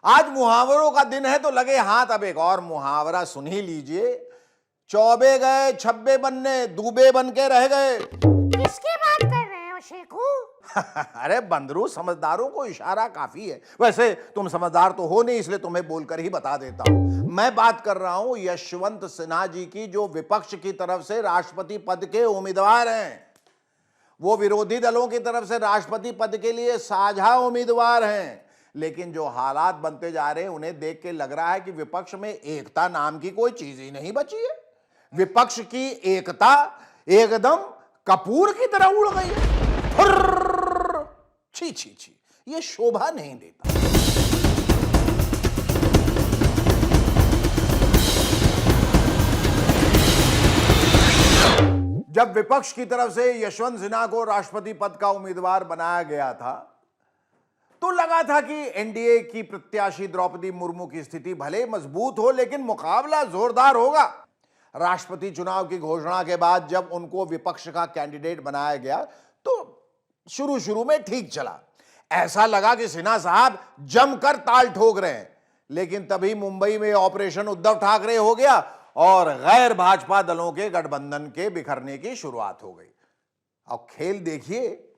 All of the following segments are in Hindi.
आज मुहावरों का दिन है तो लगे हाथ। अब एक और मुहावरा सुन ही लीजिए। चौबे गए छब्बे बनने, दूबे बन के रह गए। किसकी बात कर रहे हो शेखू? अरे बंदरू, समझदारों को इशारा काफी है। वैसे तुम समझदार तो हो नहीं, इसलिए तुम्हें बोलकर ही बता देता हूं। मैं बात कर रहा हूं यशवंत सिन्हा जी की, जो विपक्ष की तरफ से राष्ट्रपति पद के उम्मीदवार हैं। वो विरोधी दलों की तरफ से राष्ट्रपति पद के लिए साझा उम्मीदवार हैं। लेकिन जो हालात बनते जा रहे हैं उन्हें देख के लग रहा है कि विपक्ष में एकता नाम की कोई चीज ही नहीं बची है। विपक्ष की एकता एकदम कपूर की तरह उड़ गई है। छी छी छी, ये शोभा नहीं देता। जब विपक्ष की तरफ से यशवंत सिन्हा को राष्ट्रपति पद का उम्मीदवार बनाया गया था तो लगा था कि एनडीए की प्रत्याशी द्रौपदी मुर्मू की स्थिति भले मजबूत हो, लेकिन मुकाबला जोरदार होगा। राष्ट्रपति चुनाव की घोषणा के बाद जब उनको विपक्ष का कैंडिडेट बनाया गया तो शुरू में ठीक चला। ऐसा लगा कि सिन्हा साहब जमकर ताल ठोक रहे हैं। लेकिन तभी मुंबई में ऑपरेशन उद्धव ठाकरे हो गया और गैर भाजपा दलों के गठबंधन के बिखरने की शुरुआत हो गई। अब खेल देखिए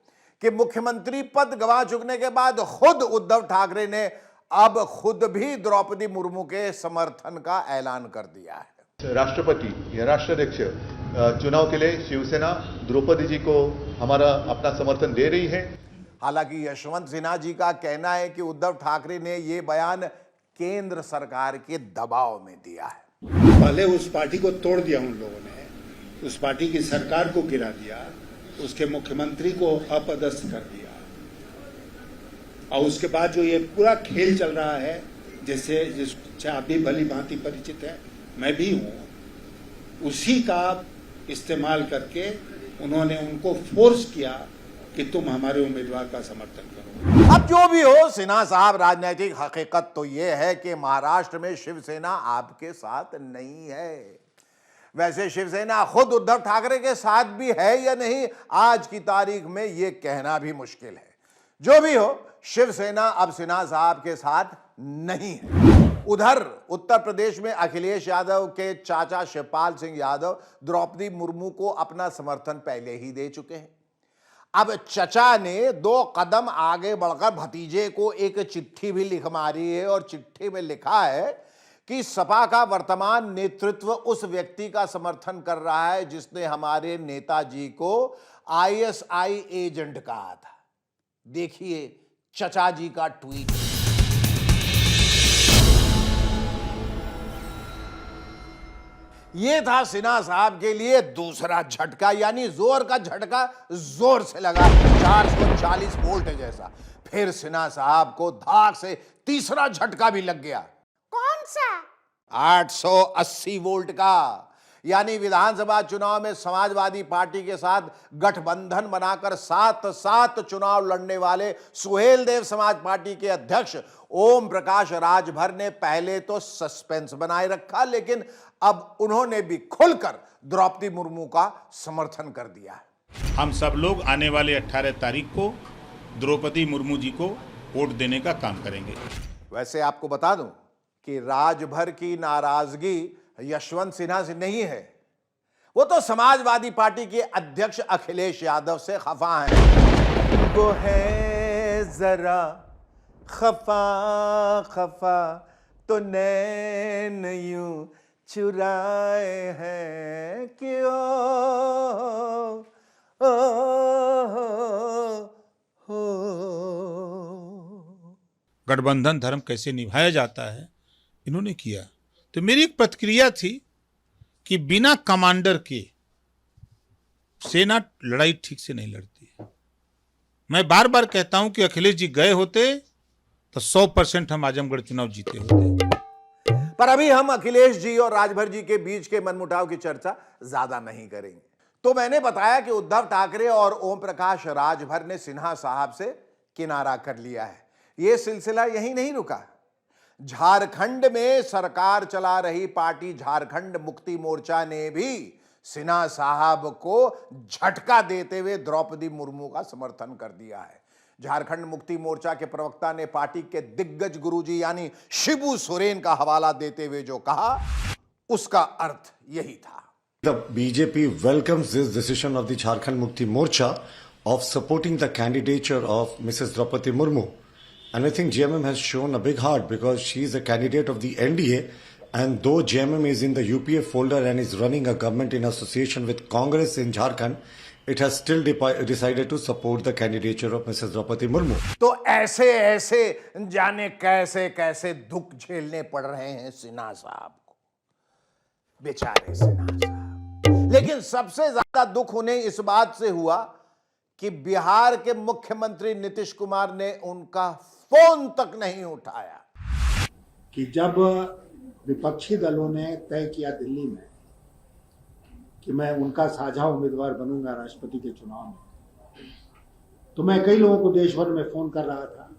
कि मुख्यमंत्री पद गंवा चुकने के बाद खुद उद्धव ठाकरे ने अब खुद भी द्रौपदी मुर्मू के समर्थन का ऐलान कर दिया है। राष्ट्रपति या राष्ट्राध्यक्ष चुनाव के लिए शिवसेना द्रौपदी जी को हमारा अपना समर्थन दे रही है। हालांकि यशवंत सिन्हा जी का कहना है कि उद्धव ठाकरे ने यह बयान केंद्र सरकार के दबाव में दिया है। पहले उस पार्टी को तोड़ दिया उन लोगों ने, उस पार्टी की सरकार को गिरा दिया, उसके मुख्यमंत्री को अपदस्थ कर दिया, और उसके बाद जो ये पूरा खेल चल रहा है, जिससे आप भी भली भांति परिचित है, मैं भी हूं, उसी का इस्तेमाल करके उन्होंने उनको फोर्स किया कि तुम हमारे उम्मीदवार का समर्थन करो। अब जो भी हो सिन्हा साहब, राजनीतिक हकीकत तो यह है कि महाराष्ट्र में शिवसेना आपके साथ नहीं है। वैसे शिवसेना खुद उद्धव ठाकरे के साथ भी है या नहीं, आज की तारीख में यह कहना भी मुश्किल है। जो भी हो, शिवसेना अब सिन्हा साहब के साथ नहीं है। उधर उत्तर प्रदेश में अखिलेश यादव के चाचा शिवपाल सिंह यादव द्रौपदी मुर्मू को अपना समर्थन पहले ही दे चुके हैं। अब चचा ने 2 कदम आगे बढ़कर भतीजे को एक चिट्ठी भी लिख मारी है और चिट्ठी में लिखा है कि सपा का वर्तमान नेतृत्व उस व्यक्ति का समर्थन कर रहा है जिसने हमारे नेताजी को आईएसआई एजेंट कहा था। देखिए चचा जी का ट्वीट। यह था सिन्हा साहब के लिए दूसरा झटका, यानी जोर का झटका जोर से लगा, 440 वोल्ट जैसा। फिर सिन्हा साहब को धाक से तीसरा झटका भी लग गया। कौन सा? 880 वोल्ट का। यानी विधानसभा चुनाव में समाजवादी पार्टी के साथ गठबंधन बनाकर 7 चुनाव लड़ने वाले सुहेलदेव समाज पार्टी के अध्यक्ष ओम प्रकाश राजभर ने पहले तो सस्पेंस बनाए रखा, लेकिन अब उन्होंने भी खुलकर द्रौपदी मुर्मू का समर्थन कर दिया है। हम सब लोग आने वाले 18 तारीख को द्रौपदी मुर्मू जी को वोट देने का काम करेंगे। वैसे आपको बता दूं कि राजभर की नाराजगी यशवंत सिन्हा से नहीं है, वो तो समाजवादी पार्टी के अध्यक्ष अखिलेश यादव से खफा हैं। वो है जरा खफा खफा तो नैन यूं चुराए हैं क्यों हो। गठबंधन धर्म कैसे निभाया जाता है इन्होंने किया। तो मेरी एक प्रतिक्रिया थी कि बिना कमांडर के सेना लड़ाई ठीक से नहीं लड़ती है। मैं बार बार कहता हूं कि अखिलेश जी गए होते तो 100% हम आजमगढ़ चुनाव जीते होते। पर अभी हम अखिलेश जी और राजभर जी के बीच के मनमुटाव की चर्चा ज्यादा नहीं करेंगे। तो मैंने बताया कि उद्धव ठाकरे और ओम प्रकाश राजभर ने सिन्हा साहब से किनारा कर लिया है। यह सिलसिला यहीं नहीं रुका। झारखंड में सरकार चला रही पार्टी झारखंड मुक्ति मोर्चा ने भी सिन्हा साहब को झटका देते हुए द्रौपदी मुर्मू का समर्थन कर दिया है। झारखंड मुक्ति मोर्चा के प्रवक्ता ने पार्टी के दिग्गज गुरुजी यानी शिबू सोरेन का हवाला देते हुए जो कहा उसका अर्थ यही था। The BJP welcomes this decision of the Jharkhand Mukti Morcha of supporting the candidature of Mrs. Draupadi Murmu. And I think JMM has shown a big heart because she is a candidate of the NDA, and though JMM is in the UPA folder and is running a government in association with Congress in Jharkhand, it has still decided to support the candidature of Mrs. Draupadi Murmu. तो ऐसे ऐसे जाने कैसे कैसे दुख झेलने पड़ रहे हैं सिन्हा साहब को, बेचारे सिन्हा साहब। लेकिन सबसे ज्यादा दुख उन्हें इस बात से हुआ कि बिहार के मुख्यमंत्री नीतीश कुमार ने उनका फोन तक नहीं उठाया। कि जब विपक्षी दलों ने तय किया दिल्ली में कि मैं उनका साझा उम्मीदवार बनूंगा राष्ट्रपति के चुनाव में, तो मैं कई लोगों को देश भर में फोन कर रहा था।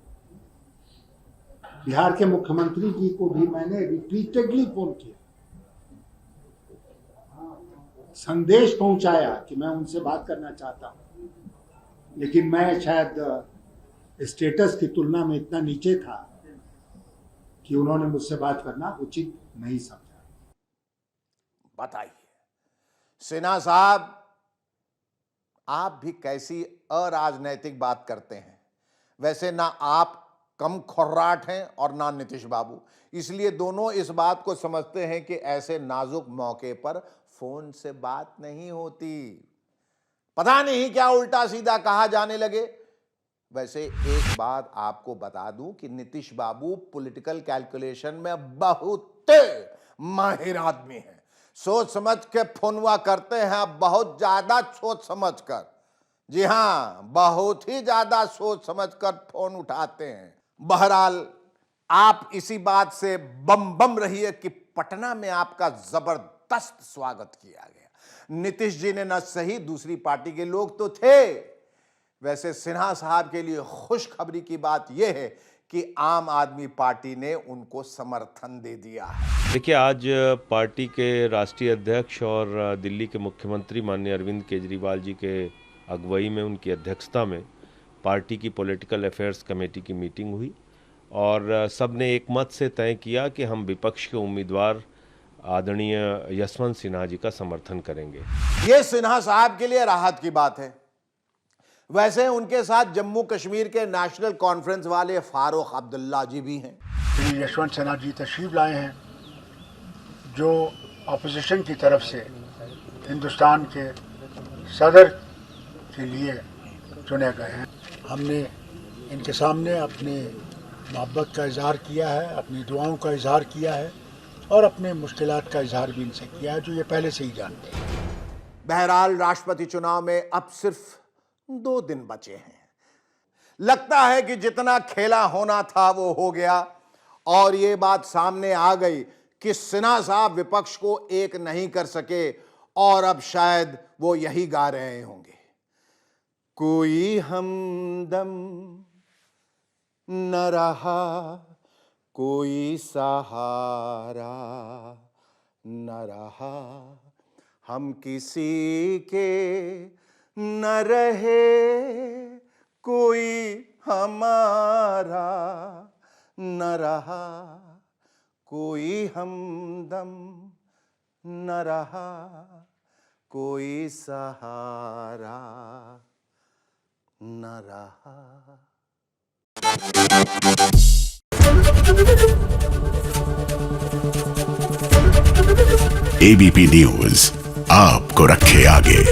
बिहार के मुख्यमंत्री जी को भी मैंने रिपीटेडली फोन किया, संदेश पहुंचाया कि मैं उनसे बात करना चाहता हूं, लेकिन मैं शायद स्टेटस की तुलना में इतना नीचे था कि उन्होंने मुझसे बात करना उचित नहीं समझा। बताइए सिन्हा साहब, आप भी कैसी अराजनैतिक बात करते हैं। वैसे ना आप कम खुर्राट हैं और ना नीतीश बाबू, इसलिए दोनों इस बात को समझते हैं कि ऐसे नाजुक मौके पर फोन से बात नहीं होती। पता नहीं क्या उल्टा सीधा कहा जाने लगे। वैसे एक बात आपको बता दूं कि नीतीश बाबू पॉलिटिकल कैलकुलेशन में बहुत माहिर आदमी हैं। सोच समझ के फोनवा करते हैं, बहुत ज्यादा सोच समझ कर। जी हां, बहुत ही ज्यादा सोच समझ कर फोन उठाते हैं। बहरहाल आप इसी बात से बम रहिए कि पटना में आपका जबरदस्त स्वागत किया गया। नीतीश जी ने न सही, दूसरी पार्टी के लोग तो थे। वैसे सिन्हा साहब के लिए खुशखबरी की बात यह है कि आम आदमी पार्टी ने उनको समर्थन दे दिया है। देखिए, आज पार्टी के राष्ट्रीय अध्यक्ष और दिल्ली के मुख्यमंत्री माननीय अरविंद केजरीवाल जी के अगुवाई में, उनकी अध्यक्षता में पार्टी की पॉलिटिकल अफेयर्स कमेटी की मीटिंग हुई और सब ने एक मत से तय किया कि हम विपक्ष के उम्मीदवार आदरणीय यशवंत सिन्हा जी का समर्थन करेंगे। ये सिन्हा साहब के लिए राहत की बात है। वैसे उनके साथ जम्मू कश्मीर के नेशनल कॉन्फ्रेंस वाले फारूक अब्दुल्ला जी भी हैं। श्री यशवंत सिन्हा जी तशरीफ लाए हैं, जो अपोजिशन की तरफ से हिंदुस्तान के सदर के लिए चुने गए हैं। हमने इनके सामने अपनी मोहब्बत का इजहार किया है, अपनी दुआओं का इजहार किया है और अपने मुश्किलात का इजहार भी इनसे किया है, जो ये पहले से ही जानते हैं। बहरहाल राष्ट्रपति चुनाव में अब सिर्फ 2 दिन बचे हैं। लगता है कि जितना खेला होना था वो हो गया और ये बात सामने आ गई कि सिन्हा साहब विपक्ष को एक नहीं कर सके और अब शायद वो यही गा रहे होंगे, कोई हमदम न रहा, कोई सहारा न रहा, हम किसी के न रहे, कोई हमारा न रहा, कोई हमदम न रहा, कोई सहारा न रहा। एबीपी न्यूज आपको रखे आगे।